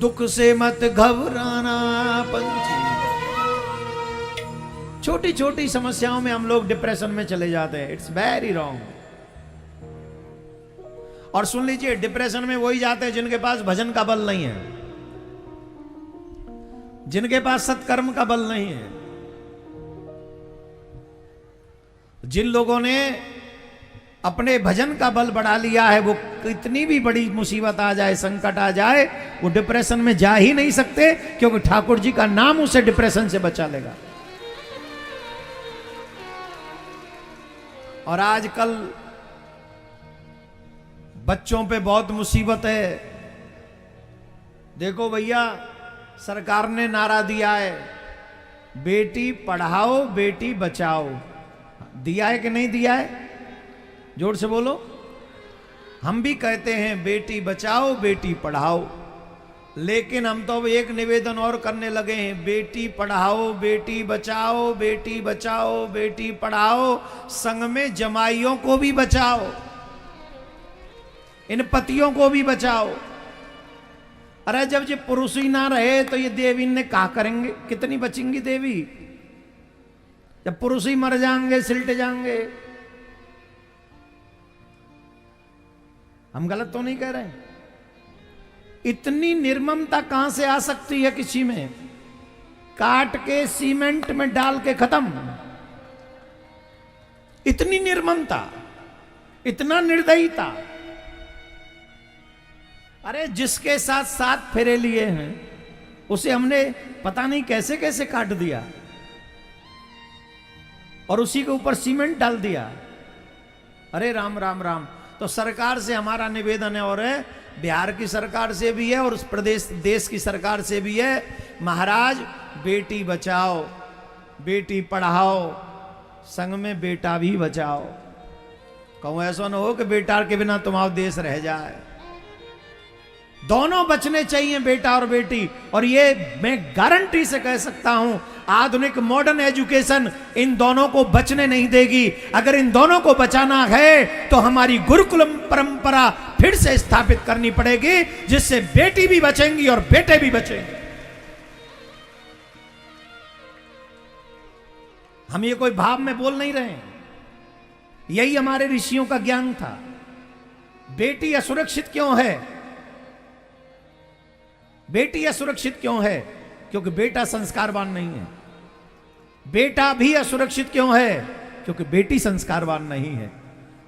दुख से मत घबराना पंछी। छोटी छोटी समस्याओं में हम लोग डिप्रेशन में चले जाते हैं। It's very wrong. और सुन लीजिए, डिप्रेशन में वही जाते हैं जिनके पास भजन का बल नहीं है, जिनके पास सत्कर्म का बल नहीं है। जिन लोगों ने अपने भजन का बल बढ़ा लिया है, वो कितनी भी बड़ी मुसीबत आ जाए, संकट आ जाए, वो डिप्रेशन में जा ही नहीं सकते, क्योंकि ठाकुर जी का नाम उसे डिप्रेशन से बचा लेगा। और आजकल बच्चों पे बहुत मुसीबत है। देखो भैया, सरकार ने नारा दिया है, बेटी पढ़ाओ बेटी बचाओ। दिया है कि नहीं दिया है? जोर से बोलो। हम भी कहते हैं बेटी बचाओ बेटी पढ़ाओ, लेकिन हम तो अब एक निवेदन और करने लगे हैं, बेटी पढ़ाओ बेटी बचाओ, बेटी बचाओ बेटी पढ़ाओ, संग में जमाइयों को भी बचाओ, इन पतियों को भी बचाओ। अरे जब ये पुरुष ही ना रहे तो ये देवी ने क्या करेंगे? कितनी बचेंगी देवी? जब पुरुष ही मर जाएंगे, सिलट जाएंगे। हम गलत तो नहीं कह रहे? इतनी निर्ममता कहां से आ सकती है किसी में? काट के सीमेंट में डाल के खत्म। इतनी निर्ममता, इतना निर्दयता। अरे जिसके साथ 7 फेरे लिए हैं, उसे हमने पता नहीं कैसे कैसे काट दिया और उसी के ऊपर सीमेंट डाल दिया। अरे राम राम राम। तो सरकार से हमारा निवेदन है, और बिहार की सरकार से भी है और उस प्रदेश देश की सरकार से भी है, महाराज बेटी बचाओ बेटी पढ़ाओ, संग में बेटा भी बचाओ। कहूं ऐसा ना हो कि बेटा के बिना तुम्हारा देश रह जाए। दोनों बचने चाहिए, बेटा और बेटी। और ये मैं गारंटी से कह सकता हूं, आधुनिक मॉडर्न एजुकेशन इन दोनों को बचने नहीं देगी। अगर इन दोनों को बचाना है तो हमारी गुरुकुलम परंपरा फिर से स्थापित करनी पड़ेगी, जिससे बेटी भी बचेंगी और बेटे भी बचेंगे। हम ये कोई भाव में बोल नहीं रहे हैं, यही हमारे ऋषियों का ज्ञान था। बेटी असुरक्षित क्यों है? बेटी असुरक्षित क्यों है? क्योंकि बेटा संस्कारवान नहीं है। बेटा भी असुरक्षित क्यों है? क्योंकि बेटी संस्कारवान नहीं है।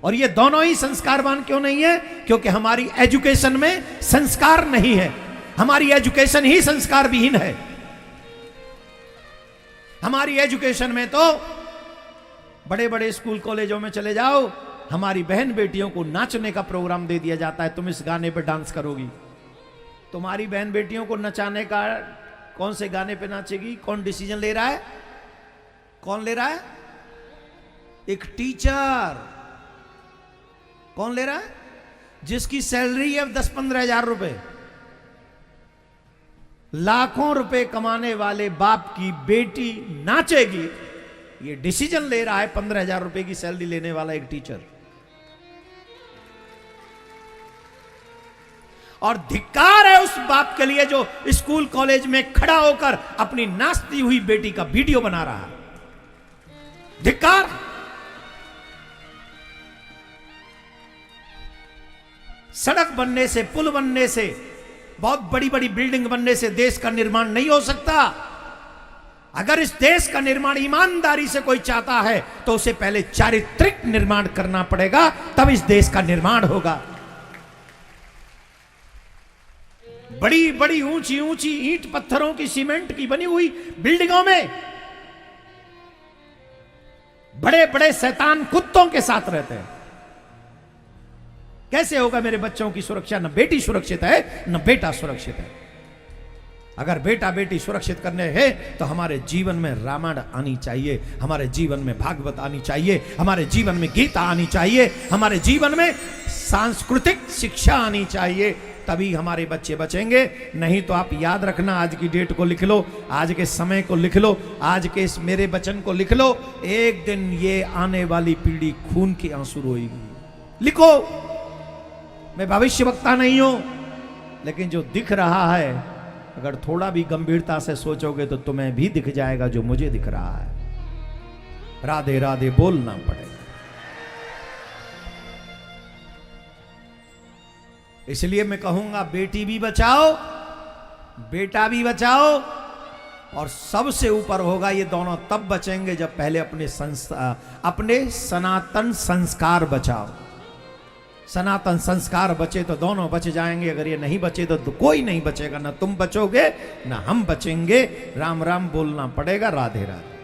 और ये दोनों ही संस्कारवान क्यों नहीं है? क्योंकि हमारी एजुकेशन में संस्कार नहीं है। हमारी एजुकेशन ही संस्कार विहीन है। हमारी एजुकेशन में तो बड़े बड़े स्कूल कॉलेजों में चले जाओ, हमारी बहन बेटियों को नाचने का प्रोग्राम दे दिया जाता है, तुम इस गाने पे डांस करोगी। तुम्हारी बहन बेटियों को नचाने का, कौन से गाने पे नाचेगी? कौन डिसीजन ले रहा है? कौन ले रहा है? एक टीचर। कौन ले रहा है? जिसकी सैलरी है 10-15 हजार रुपए। लाखों रुपए कमाने वाले बाप की बेटी नाचेगी, ये डिसीजन ले रहा है 15 हजार रुपए की सैलरी लेने वाला एक टीचर। और धिक्कार है उस बाप के लिए जो स्कूल कॉलेज में खड़ा होकर अपनी नाचती हुई बेटी का वीडियो बना रहा है। धिक्कार। सड़क बनने से, पुल बनने से, बहुत बड़ी बड़ी बिल्डिंग बनने से देश का निर्माण नहीं हो सकता। अगर इस देश का निर्माण ईमानदारी से कोई चाहता है तो उसे पहले चारित्रिक निर्माण करना पड़ेगा, तब इस देश का निर्माण होगा। बड़ी बड़ी ऊंची ऊंची ईंट पत्थरों की, सीमेंट की बनी हुई बिल्डिंगों में बड़े बड़े शैतान कुत्तों के साथ रहते हैं। कैसे होगा मेरे बच्चों की सुरक्षा? न बेटी सुरक्षित है, न बेटा सुरक्षित है। अगर बेटा बेटी सुरक्षित करने हैं तो हमारे जीवन में रामायण आनी चाहिए, हमारे जीवन में भागवत आनी चाहिए, हमारे जीवन में गीता आनी चाहिए, हमारे जीवन में सांस्कृतिक शिक्षा आनी चाहिए, तभी हमारे बच्चे बचेंगे। नहीं तो आप याद रखना, आज की डेट को लिख लो, आज के समय को लिख लो, आज के इस मेरे वचन को लिख लो, एक दिन ये आने वाली पीढ़ी खून की आंसू रोएगी। लिखो। मैं भविष्य वक्ता नहीं हूं, लेकिन जो दिख रहा है अगर थोड़ा भी गंभीरता से सोचोगे तो तुम्हें भी दिख जाएगा जो मुझे दिख रहा है। राधे राधे बोलना पड़ेगा। इसलिए मैं कहूंगा बेटी भी बचाओ, बेटा भी बचाओ, और सबसे ऊपर होगा ये दोनों तब बचेंगे जब पहले अपने सनातन संस्कार बचाओ। सनातन संस्कार बचे तो दोनों बच जाएंगे, अगर ये नहीं बचे तो कोई नहीं बचेगा, ना तुम बचोगे ना हम बचेंगे। राम राम बोलना पड़ेगा। राधे राधे।